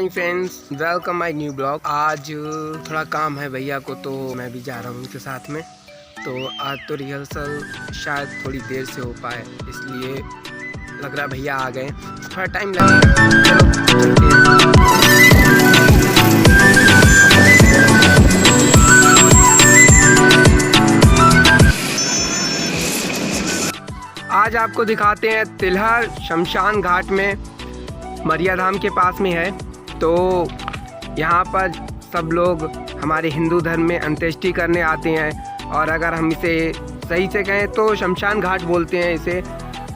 Morning friends, welcome my new blog. आज थोड़ा काम है भैया को, तो मैं भी जा रहा हूँ उनके साथ में। तो आज तो रिहर्सल शायद थोड़ी देर से हो पाए, इसलिए लग रहा भैया आ गए, थोड़ा टाइम लगेगा। चलो चलते हैं। आज आपको दिखाते हैं तिलहर शमशान घाट में, मरिया धाम के पास में है। तो यहाँ पर सब लोग हमारे हिंदू धर्म में अंत्येष्टि करने आते हैं, और अगर हम इसे सही से कहें तो शमशान घाट बोलते हैं इसे।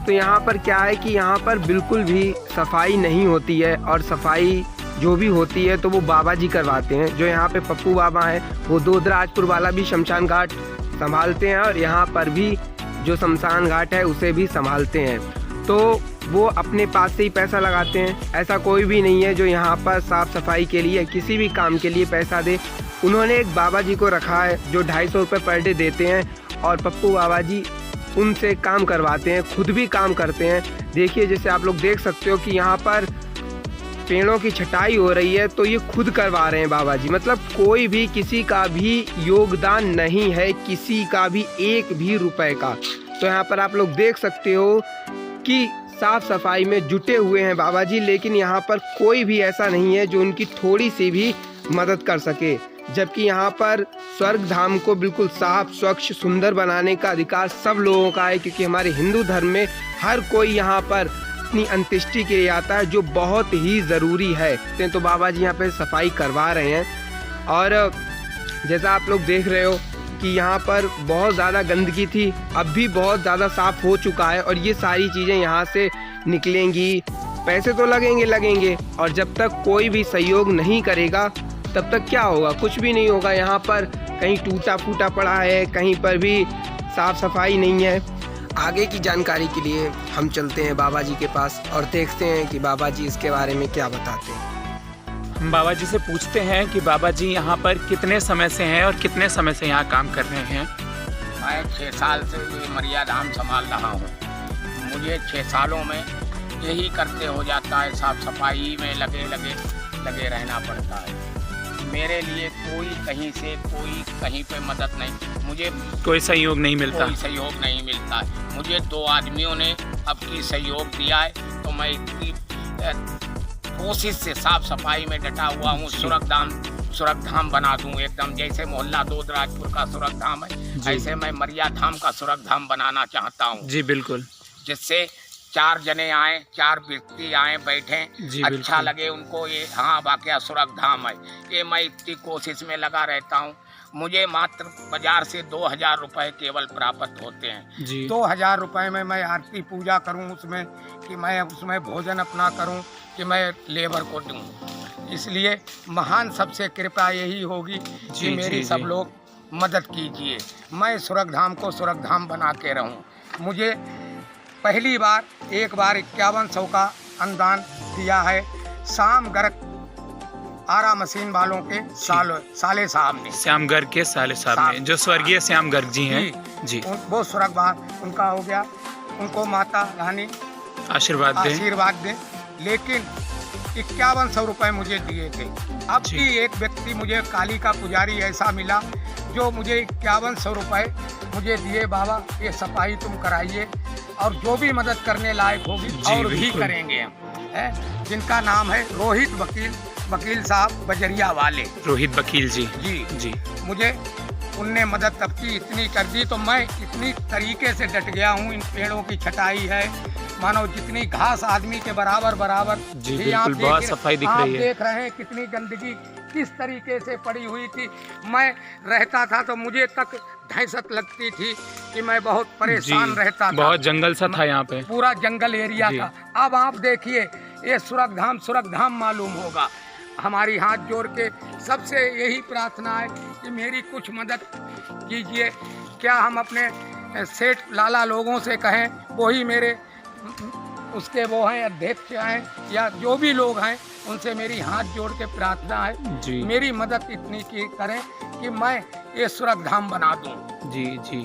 तो यहाँ पर क्या है कि यहाँ पर बिल्कुल भी सफाई नहीं होती है, और सफाई जो भी होती है तो वो बाबा जी करवाते हैं। जो यहाँ पे पप्पू बाबा हैं, वो दोदराजपुर वाला भी शमशान घाट संभालते हैं, और यहाँ पर भी जो शमशान घाट है उसे भी संभालते हैं। तो वो अपने पास से ही पैसा लगाते हैं। ऐसा कोई भी नहीं है जो यहाँ पर साफ़ सफाई के लिए किसी भी काम के लिए पैसा दे। उन्होंने एक बाबा जी को रखा है जो 250 रुपये पर डे देते हैं, और पप्पू बाबा जी उनसे काम करवाते हैं, खुद भी काम करते हैं। देखिए, जैसे आप लोग देख सकते हो कि यहाँ पर पेड़ों की छटाई हो रही है, तो ये खुद करवा रहे हैं बाबा जी। मतलब कोई भी किसी का भी योगदान नहीं है, किसी का भी एक भी रुपए का। तो यहाँ पर आप लोग देख सकते हो कि साफ सफाई में जुटे हुए हैं बाबा जी, लेकिन यहाँ पर कोई भी ऐसा नहीं है जो उनकी थोड़ी सी भी मदद कर सके। जबकि यहाँ पर स्वर्ग धाम को बिल्कुल साफ स्वच्छ सुंदर बनाने का अधिकार सब लोगों का है, क्योंकि हमारे हिंदू धर्म में हर कोई यहाँ पर अपनी अंत्येष्टि के लिए आता है, जो बहुत ही ज़रूरी है। तो बाबा जी यहाँ पे सफाई करवा रहे हैं। और जैसा आप लोग देख रहे हो कि यहाँ पर बहुत ज़्यादा गंदगी थी, अब भी बहुत ज़्यादा साफ़ हो चुका है, और ये सारी चीज़ें यहाँ से निकलेंगी। पैसे तो लगेंगे, और जब तक कोई भी सहयोग नहीं करेगा तब तक क्या होगा? कुछ भी नहीं होगा। यहाँ पर कहीं टूटा फूटा पड़ा है, कहीं पर भी साफ़ सफाई नहीं है। आगे की जानकारी के लिए हम चलते हैं बाबा जी के पास और देखते हैं कि बाबा जी इसके बारे में क्या बताते हैं। हम बाबा जी से पूछते हैं कि बाबा जी यहाँ पर कितने समय से हैं और कितने समय से यहाँ काम कर रहे हैं। मैं 6 साल से ये मरिया धाम संभाल रहा हूँ। मुझे 6 सालों में यही करते हो जाता है, साफ सफाई में लगे रहना पड़ता है। मेरे लिए कोई कहीं से कोई कहीं पे मदद नहीं, मुझे कोई सहयोग नहीं मिलता। कोई सहयोग नहीं मिलता है। मुझे 2 आदमियों ने अब की सहयोग दिया है, तो मैं इतनी कोशिश से साफ सफाई में डटा हुआ हूँ। सुरग धाम बना दूँ एकदम, जैसे मोहल्ला दोदराजपुर का सुरग धाम है, ऐसे मैं मरिया धाम का सुरग धाम बनाना चाहता हूँ। जी बिल्कुल। जिससे 4 जने आए, 4 व्यक्ति आए बैठें, अच्छा लगे उनको। ये हाँ वाकया सुरग धाम है। ये मैं इतनी कोशिश में लगा रहता हूँ। मुझे मात्र बाजार से 2000 रुपये केवल प्राप्त होते हैं। 2000 रुपये में मैं आरती पूजा करूँ उसमें, कि मैं उसमें भोजन अपना करूँ, कि मैं लेबर को दूँ। इसलिए महान सबसे कृपा यही होगी कि मेरी सब लोग मदद कीजिए, मैं सुरग धाम को सुरग धाम बना के रहूँ। मुझे पहली बार 5100 का अनुदान दिया है शाम गर्ग आरा मशीन वालों के साले साहब ने, श्याम गर्ग के साले साहब ने, जो स्वर्गीय श्याम गर्ग जी हैं। जी वो सुरग धाम उनका हो गया, उनको माता रानी आशीर्वाद दे। लेकिन 5100 रुपये मुझे दिए थे। अब भी एक व्यक्ति मुझे काली का पुजारी ऐसा मिला जो मुझे 5100 रुपये मुझे दिए, बाबा ये सफाई तुम कराइए, और जो भी मदद करने लायक होगी और भी करेंगे हम। जिनका नाम है रोहित वकील साहब बजरिया वाले, रोहित वकील जी। जी मुझे उनने मदद तब की इतनी कर दी, तो मैं इतनी तरीके से डट गया हूँ। इन पेड़ों की छटाई है, मानो जितनी घास आदमी के बराबर। जी बिल्कुल, बहुत सफाई दिख रही है। देख रहे हैं कितनी गंदगी किस तरीके से पड़ी हुई थी। मैं रहता था तो मुझे तक दहशत लगती थी कि मैं बहुत परेशान रहता था। बहुत जंगल सा था यहाँ पे, पूरा जंगल एरिया था। अब आप देखिए ये सुरग धाम मालूम होगा। हमारी हाथ जोड़ के सबसे यही प्रार्थना है कि मेरी कुछ मदद कीजिए। क्या हम अपने सेठ लाला लोगों से कहें, वही मेरे उसके वो हैं अध्यक्ष हैं, या जो भी लोग हैं, उनसे मेरी हाथ जोड़ के प्रार्थना है मेरी मदद इतनी की करें कि मैं ये सुरग धाम बना दूं। जी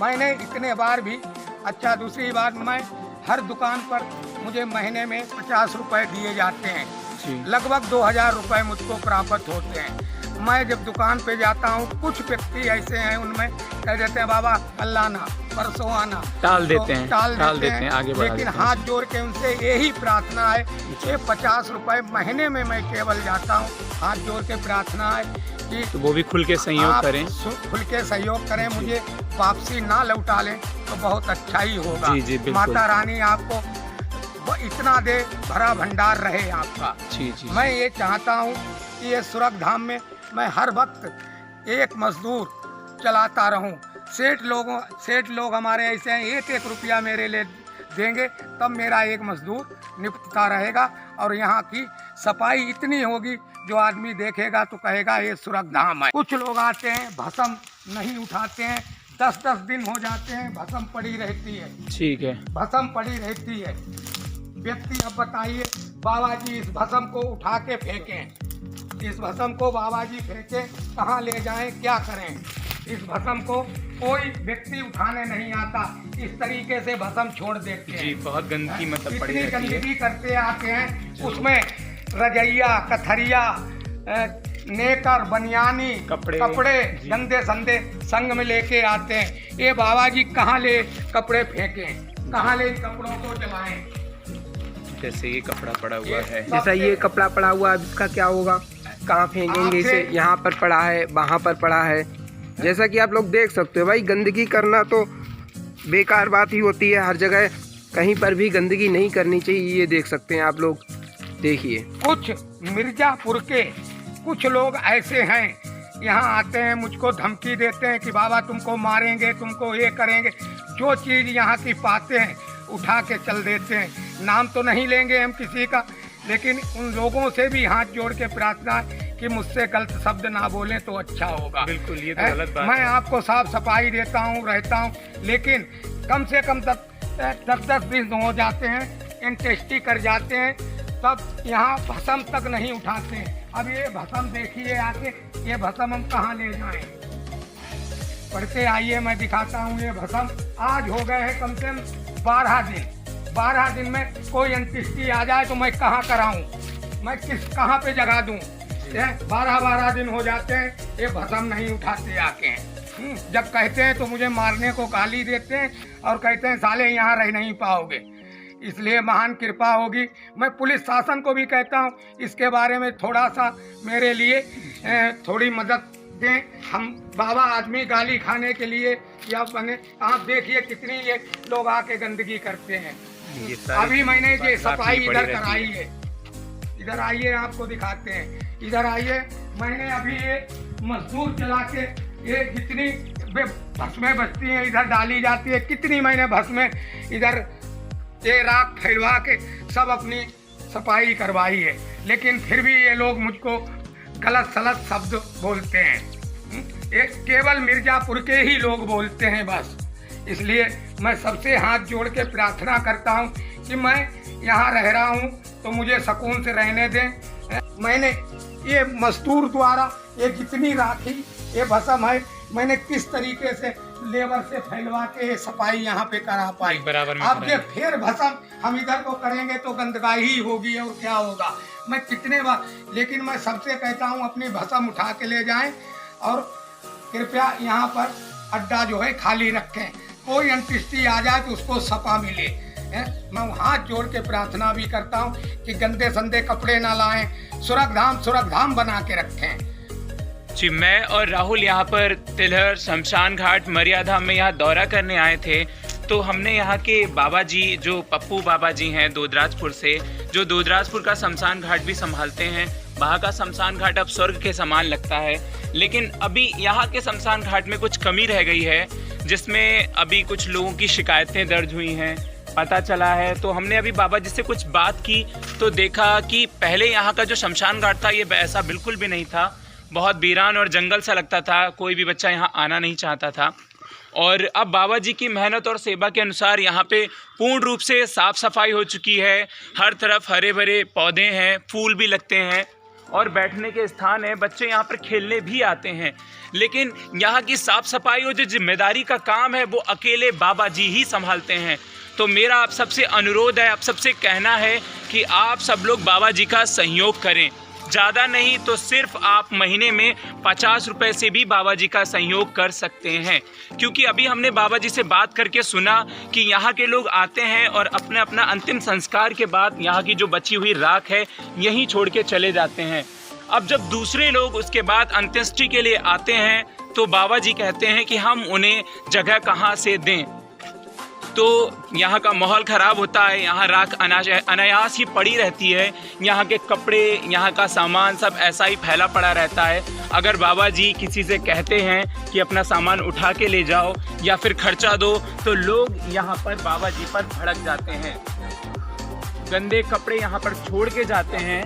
मैंने इतने बार भी, अच्छा दूसरी बात, मैं हर दुकान पर मुझे महीने में 50 रुपए दिए जाते हैं जी। लगभग 2000 रुपये मुझको प्राप्त होते हैं। मैं जब दुकान पे जाता हूँ, कुछ व्यक्ति ऐसे हैं उनमें कह देते हैं बाबा कल आना, परसों आना, टाल तो देते हैं, टाल देते हैं, आगे बढ़ा लेकिन देते हैं। हाथ जोड़ के उनसे यही प्रार्थना है कि 50 रुपये महीने में मैं केवल जाता हूँ। हाथ जोड़ के प्रार्थना है कि तो वो भी खुल के सहयोग आप करें। खुल के सहयोग करें, मुझे वापसी ना लौटा लें तो बहुत अच्छा ही होगा। जी, जी, बिल्कुल। माता रानी आपको वो इतना दे, भरा भंडार रहे आपका। जी जी। मैं ये चाहता हूँ कि ये सुरग धाम में मैं हर वक्त एक मजदूर चलाता रहूं। सेठ लोग हमारे ऐसे हैं, 1-1 रुपया मेरे लिए देंगे तब मेरा एक मजदूर निपटता रहेगा। और यहाँ की सफाई इतनी होगी जो आदमी देखेगा तो कहेगा ये सुरग धाम है। कुछ लोग आते हैं, भस्म नहीं उठाते हैं, 10-10 दिन हो जाते हैं, भस्म पड़ी रहती है। ठीक है। भस्म पड़ी रहती है। व्यक्ति अब बताइए बाबा जी इस भस्म को उठा के फेंकें, इस भस्म को बाबा जी फेंके कहाँ ले जाएं, क्या करें? इस भस्म को कोई व्यक्ति उठाने नहीं आता, इस तरीके से भस्म छोड़ देते हैं। जी, बहुत गंदगी मतलब पड़ी इतनी रहती है। गंदगी करते आते हैं, उसमें रजैया, कथरिया, नेकर, बनियानी, कपड़े गंदे संदे संग में लेके आते हैं। ये बाबा जी कहाँ ले कपड़े फेंकें, कहाँ ले कपड़ों को जलाएं? जैसे ये कपड़ा पड़ा हुआ है, जैसा ये कपड़ा पड़ा हुआ है, अब इसका क्या होगा? कहाँ फेंकेंगे इसे? यहाँ पर पड़ा है, वहाँ पर पड़ा है। जैसा कि आप लोग देख सकते हो भाई, गंदगी करना तो बेकार बात ही होती है। हर जगह कहीं पर भी गंदगी नहीं करनी चाहिए। ये देख सकते हैं आप लोग, देखिए। कुछ मिर्जापुर के कुछ लोग ऐसे हैं, यहाँ आते हैं, मुझको धमकी देते हैं कि बाबा तुमको मारेंगे, तुमको ये करेंगे। जो चीज़ यहाँ की पाते हैं उठा के चल देते हैं। नाम तो नहीं लेंगे हम किसी का, लेकिन उन लोगों से भी हाथ जोड़ के प्रार्थना है कि मुझसे गलत शब्द ना बोलें तो अच्छा होगा। बिल्कुल, ये तो गलत बात मैं है। आपको साफ सफाई देता हूँ, रहता हूँ, लेकिन कम से कम 10-10 दिन हो जाते हैं, इंटेस्टी कर जाते हैं, तब यहाँ भस्म तक नहीं उठाते हैं। अब ये भस्म देखिए आके, ये भस्म हम कहाँ ले जाएं? पढ़ते आइए, मैं दिखाता हूँ। ये भस्म आज हो गए हैं कम से कम 12 दिन। 12 दिन में कोई अंत्येष्टि आ जाए तो मैं कहाँ कराऊं? मैं कहाँ पे जगह दूं? 12 दिन हो जाते हैं, ये भस्म नहीं उठाते आके हैं। जब कहते हैं तो मुझे मारने को गाली देते हैं और कहते हैं साले यहाँ रह नहीं पाओगे। इसलिए महान कृपा होगी। मैं पुलिस शासन को भी कहता हूँ इसके बारे में थोड़ा सा मेरे लिए थोड़ी मदद दें। हम बाबा आदमी गाली खाने के लिए या बने, आप देखिए कितनी ये लोग आके गंदगी करते हैं। अभी मैंने ये सफाई इधर कराई है, इधर आइए आपको दिखाते हैं। इधर आइए, मैंने अभी ये मजदूर चला के ये जितनी भस्में बचती हैं इधर डाली जाती है, कितनी मैंने भस्में इधर ये राख फैलवा के सब अपनी सफाई करवाई है। लेकिन फिर भी ये लोग मुझको गलत सलत शब्द बोलते हैं। एक केवल मिर्जापुर के ही लोग बोलते हैं बस। इसलिए मैं सबसे हाथ जोड़ के प्रार्थना करता हूँ कि मैं यहाँ रह रहा हूँ तो मुझे सुकून से रहने दें। मैंने ये मजदूर द्वारा ये जितनी राखी ये भस्म है, मैंने किस तरीके से लेबर से फैलवा के सफाई यहाँ पे करा पाई। अब ये फिर भस्म हम इधर को करेंगे तो गंदगी ही होगी और क्या होगा। मैं कितने बार, लेकिन मैं सबसे कहता हूँ अपनी भस्म उठा के ले जाएं और कृपया यहाँ पर अड्डा जो है खाली रखें। कोई अंत्येष्टि आ जाए तो उसको सपा मिले। मैं हाथ जोड़ के प्रार्थना भी करता हूँ कि गंदे संदे कपड़े ना लाएं, सुरग धाम बना के रखें। जी, मैं और राहुल यहाँ पर तिलहर शमशान घाट मरिया धाम में यहाँ दौरा करने आए थे। तो हमने यहाँ के बाबा जी जो पप्पू बाबा जी हैं दोदराजपुर से, जो दोदराजपुर का शमशान घाट भी संभालते हैं, वहाँ का शमशान घाट अब स्वर्ग के समान लगता है। लेकिन अभी यहाँ के शमशान घाट में कुछ कमी रह गई है, जिसमें अभी कुछ लोगों की शिकायतें दर्ज हुई हैं, पता चला है। तो हमने अभी बाबा जी से कुछ बात की तो देखा कि पहले यहाँ का जो शमशान घाट था ये ऐसा बिल्कुल भी नहीं था। बहुत वीरान और जंगल सा लगता था, कोई भी बच्चा यहाँ आना नहीं चाहता था। और अब बाबा जी की मेहनत और सेवा के अनुसार यहाँ पे पूर्ण रूप से साफ़ सफाई हो चुकी है। हर तरफ हरे भरे पौधे हैं, फूल भी लगते हैं और बैठने के स्थान है। बच्चे यहाँ पर खेलने भी आते हैं। लेकिन यहाँ की साफ़ सफाई और जो जिम्मेदारी का काम है वो अकेले बाबा जी ही संभालते हैं। तो मेरा आप सबसे अनुरोध है, आप सबसे कहना है कि आप सब लोग बाबा जी का सहयोग करें। ज़्यादा नहीं तो सिर्फ आप महीने में 50 रुपए से भी बाबा जी का सहयोग कर सकते हैं, क्योंकि अभी हमने बाबा जी से बात करके सुना कि यहाँ के लोग आते हैं और अपना अपना अंतिम संस्कार के बाद यहाँ की जो बची हुई राख है यहीं छोड़ के चले जाते हैं। अब जब दूसरे लोग उसके बाद अंत्येष्टि के लिए आते हैं तो बाबा जी कहते हैं कि हम उन्हें जगह कहाँ से दें, तो यहाँ का माहौल ख़राब होता है, यहाँ राख अनायास ही पड़ी रहती है, यहाँ के कपड़े, यहाँ का सामान सब ऐसा ही फैला पड़ा रहता है। अगर बाबा जी किसी से कहते हैं कि अपना सामान उठा के ले जाओ या फिर खर्चा दो, तो लोग यहाँ पर बाबा जी पर भड़क जाते हैं, गंदे कपड़े यहाँ पर छोड़ के जाते हैं।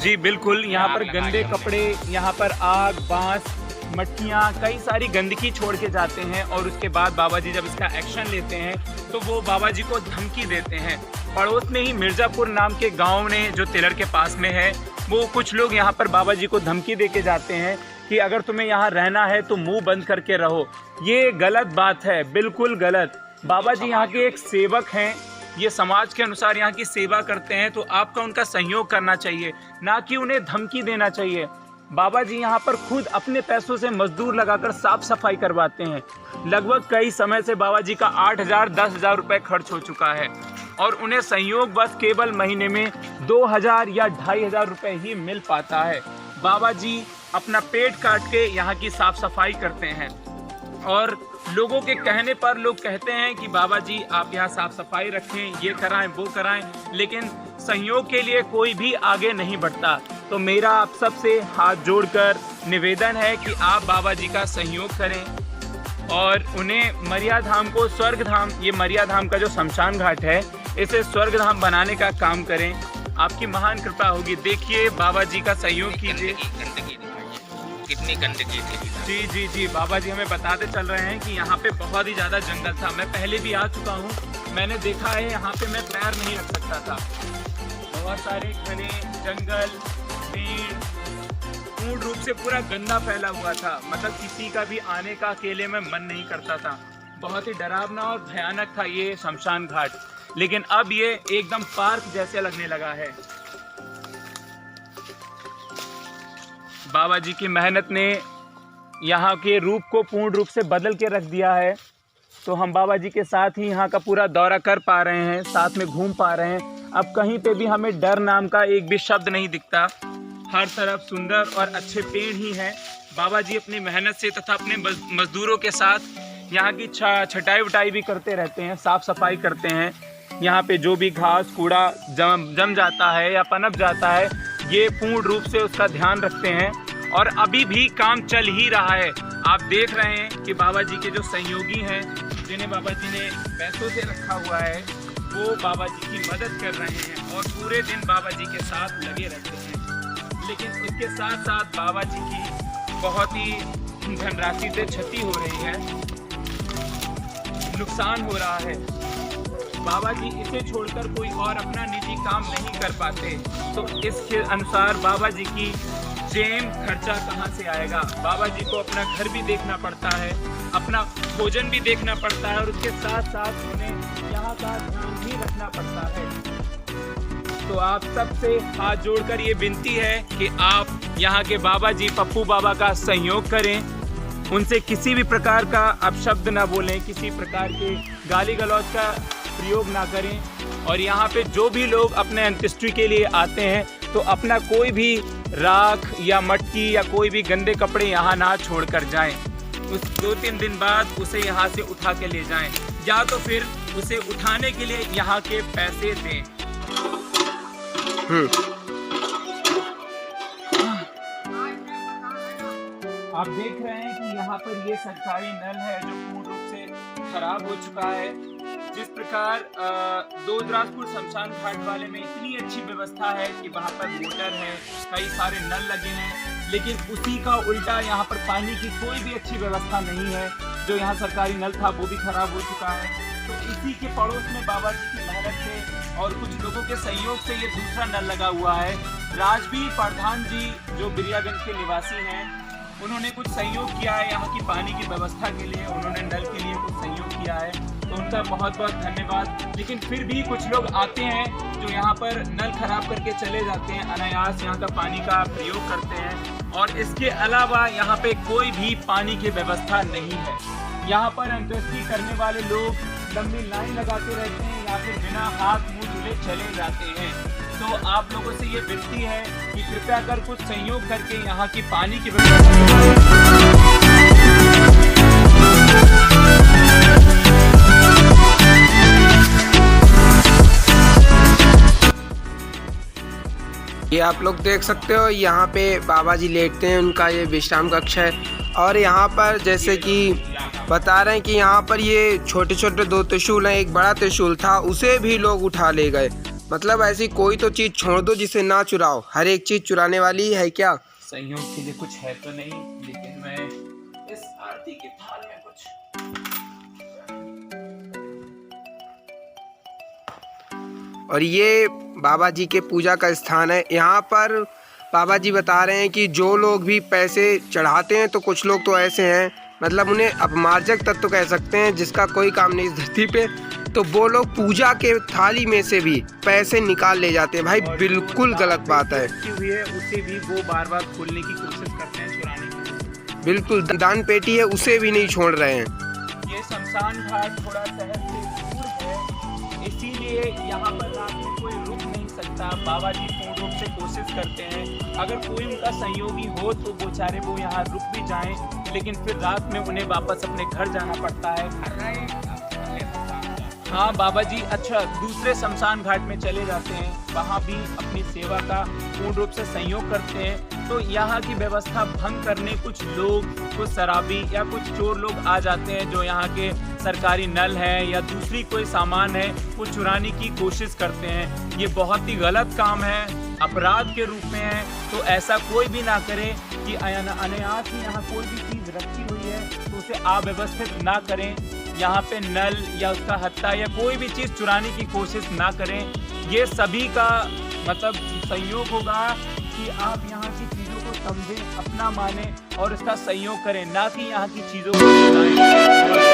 जी बिल्कुल, यहाँ पर गंदे कपड़े, यहाँ पर आग, बांस, मट्टियाँ, कई सारी गंदगी छोड़ के जाते हैं। और उसके बाद बाबा जी जब इसका एक्शन लेते हैं तो वो बाबा जी को धमकी देते हैं। पड़ोस में ही मिर्ज़ापुर नाम के गांव ने जो तिलर के पास में है, वो कुछ लोग यहाँ पर बाबा जी को धमकी दे के जाते हैं कि अगर तुम्हें यहाँ रहना है तो मुंह बंद करके रहो। ये गलत बात है, बिल्कुल गलत। बाबा जी यहाँ के एक सेवक हैं, ये समाज के अनुसार यहाँ की सेवा करते हैं, तो आपका उनका सहयोग करना चाहिए, ना कि उन्हें धमकी देना चाहिए। बाबा जी यहाँ पर खुद अपने पैसों से मजदूर लगाकर साफ सफाई करवाते हैं। लगभग कई समय से बाबा जी का 8,000 10,000 रुपये खर्च हो चुका है और उन्हें संयोग बस केवल महीने में 2,000 या 2,500 रुपये ही मिल पाता है। बाबा जी अपना पेट काट के यहाँ की साफ सफाई करते हैं और लोगों के कहने पर लोग कहते हैं कि बाबा जी आप यहाँ साफ सफाई रखें, ये कराएं वो कराएं, लेकिन सहयोग के लिए कोई भी आगे नहीं बढ़ता। तो मेरा आप सबसे हाथ जोड़कर निवेदन है कि आप बाबा जी का सहयोग करें और उन्हें मरिया धाम को स्वर्ग धाम, ये मरिया धाम का जो शमशान घाट है, इसे स्वर्ग धाम बनाने का काम करें। आपकी महान कृपा होगी। देखिए बाबा जी का सहयोग कीजिए। कितनी गंदगी थी। जी जी जी, बाबा जी हमें बताते चल रहे हैं कि यहाँ पे बहुत ही ज़्यादा जंगल था। मैं पहले भी आ चुका हूँ, मैंने देखा है यहाँ पे मैं पैर नहीं रख सकता था। बहुत सारे घने जंगल, पेड़, पूर्ण रूप से पूरा गंदा फैला हुआ था। मतलब किसी का भी आने का अकेले में मन नहीं करता था। बहुत ही डरावना और भयानक था ये शमशान घाट, लेकिन अब ये एकदम पार्क जैसे लगने लगा है। बाबा जी की मेहनत ने यहाँ के रूप को पूर्ण रूप से बदल के रख दिया है। तो हम बाबा जी के साथ ही यहाँ का पूरा दौरा कर पा रहे हैं, साथ में घूम पा रहे हैं। अब कहीं पे भी हमें डर नाम का एक भी शब्द नहीं दिखता। हर तरफ सुंदर और अच्छे पेड़ ही हैं। बाबा जी अपनी मेहनत से तथा अपने मजदूरों के साथ यहाँ की छटाई वटाई भी करते रहते हैं, साफ सफाई करते हैं। यहाँ पे जो भी घास कूड़ा जम जाता है या पनप जाता है, ये पूर्ण रूप से उसका ध्यान रखते हैं और अभी भी काम चल ही रहा है। आप देख रहे हैं कि बाबा जी के जो सहयोगी हैं, जिन्हें बाबा जी ने पैसों से रखा हुआ है, वो बाबा जी की मदद कर रहे हैं और पूरे दिन बाबा जी के साथ लगे रहते हैं। लेकिन इसके साथ साथ बाबा जी की बहुत ही धनराशि से क्षति हो रही है, नुकसान हो रहा है। बाबा जी इसे छोड़कर कोई और अपना निजी काम नहीं कर पाते, तो इसके अनुसार बाबा जी की जेम खर्चा कहाँ से आएगा। बाबा जी को अपना घर भी देखना पड़ता है, अपना भोजन भी देखना पड़ता है और उसके साथ साथ उन्हें यहाँ का ध्यान भी रखना पड़ता है। तो आप सबसे हाथ जोड़कर ये विनती है कि आप यहाँ के बाबा जी पप्पू बाबा का सहयोग करें, उनसे किसी भी प्रकार का अपशब्द ना बोलें, किसी प्रकार के गाली गलौज का प्रयोग ना करें। और यहाँ पे जो भी लोग अपने अंत्येष्टि के लिए आते हैं तो अपना कोई भी राख या मटकी या कोई भी गंदे कपड़े यहाँ ना छोड़ कर जाएँ। उस 2-3 दिन बाद उसे यहाँ से उठा के ले जाएं, या तो फिर उसे उठाने के लिए यहाँ के पैसे दें। आप देख रहे हैं कि यहाँ पर ये सरकारी नल है जो पूर्ण रूप से खराब हो चुका है। जिस प्रकार दोदराजपुर शमशान घाट वाले में इतनी अच्छी व्यवस्था है कि वहाँ पर मोटर है, कई सारे नल लगे हैं, लेकिन उसी का उल्टा यहाँ पर पानी की कोई भी अच्छी व्यवस्था नहीं है। जो यहाँ सरकारी नल था वो भी खराब हो चुका है। तो इसी के पड़ोस में बाबा जी की मेहनत से और कुछ लोगों के सहयोग से ये दूसरा नल लगा हुआ है। राजवीर प्रधान जी जो बिरियागंज के निवासी हैं, उन्होंने कुछ सहयोग किया है यहाँ की पानी की व्यवस्था के लिए, उन्होंने नल के लिए कुछ सहयोग किया है, तो उनका बहुत बहुत धन्यवाद। लेकिन फिर भी कुछ लोग आते हैं जो यहाँ पर नल खराब करके चले जाते हैं, अनायास यहाँ का पानी का प्रयोग करते हैं और इसके अलावा यहाँ पे कोई भी पानी की व्यवस्था नहीं है। यहाँ पर अंत्येष्टि करने वाले लोग लंबी लाइन लगाते रहते हैं या फिर बिना हाथ मुंह धुले चले जाते हैं। तो आप लोगों से ये विनती है कि कृपया कर कुछ सहयोग करके यहाँ की पानी की व्यवस्था। ये आप लोग देख सकते हो, यहाँ पे बाबा जी लेटते हैं, उनका ये विश्राम कक्ष है। और यहाँ पर जैसे कि बता रहे हैं कि यहाँ पर ये छोटे छोटे 2 त्रिशूल हैं, एक बड़ा त्रिशूल था उसे भी लोग उठा ले गए। मतलब ऐसी कोई तो चीज़ छोड़ दो जिसे ना चुराओ, हर एक चीज़ चुराने वाली है क्या? संयोग के लिए कुछ है तो नहीं, लेकिन मैं इस आरती के थाल में कुछ। और ये बाबा जी के पूजा का स्थान है। यहाँ पर बाबा जी बता रहे हैं कि जो लोग भी पैसे चढ़ाते हैं, तो कुछ लोग तो ऐसे हैं, मतलब उन्हें अपमार्जक तत्व कह सकते हैं, जिसका कोई काम नहीं इस धरती पे, तो वो लोग पूजा के थाली में से भी पैसे निकाल ले जाते हैं। भाई बिल्कुल गलत बात है। हुई है उसे भी वो बार बार खोलने की कोशिश करते हैं, चुराने की। बिल्कुल दान पेटी है उसे भी नहीं छोड़ रहे हैं। ये शमशान घाट थोड़ा शहर से दूर है, इसीलिए यहाँ पर रात में कोई रुक नहीं सकता। बाबा जी पूर्ण रूप से कोशिश करते हैं, अगर कोई उनका सहयोगी हो तो बेचारे वो यहाँ रुक भी जाएं, लेकिन फिर रात में उन्हें वापस अपने घर जाना पड़ता है। हाँ बाबा जी, अच्छा दूसरे शमशान घाट में चले जाते हैं, वहाँ भी अपनी सेवा का पूर्ण रूप से सहयोग करते हैं। तो यहाँ की व्यवस्था भंग करने कुछ लोग, कुछ शराबी या कुछ चोर लोग आ जाते हैं, जो यहाँ के सरकारी नल है या दूसरी कोई सामान है वो चुराने की कोशिश करते हैं। ये बहुत ही गलत काम है, अपराध के रूप में है। तो ऐसा कोई भी ना करे कि अनायास ही यहाँ कोई भी चीज़ रखी हुई है तो उसे अव्यवस्थित ना करें, यहाँ पे नल या उसका हत्था या कोई भी चीज़ चुराने की कोशिश ना करें। ये सभी का मतलब सहयोग होगा कि आप यहाँ की चीज़ों को समझें, अपना माने और इसका सहयोग करें, ना कि यहाँ की चीज़ों को चुराएं।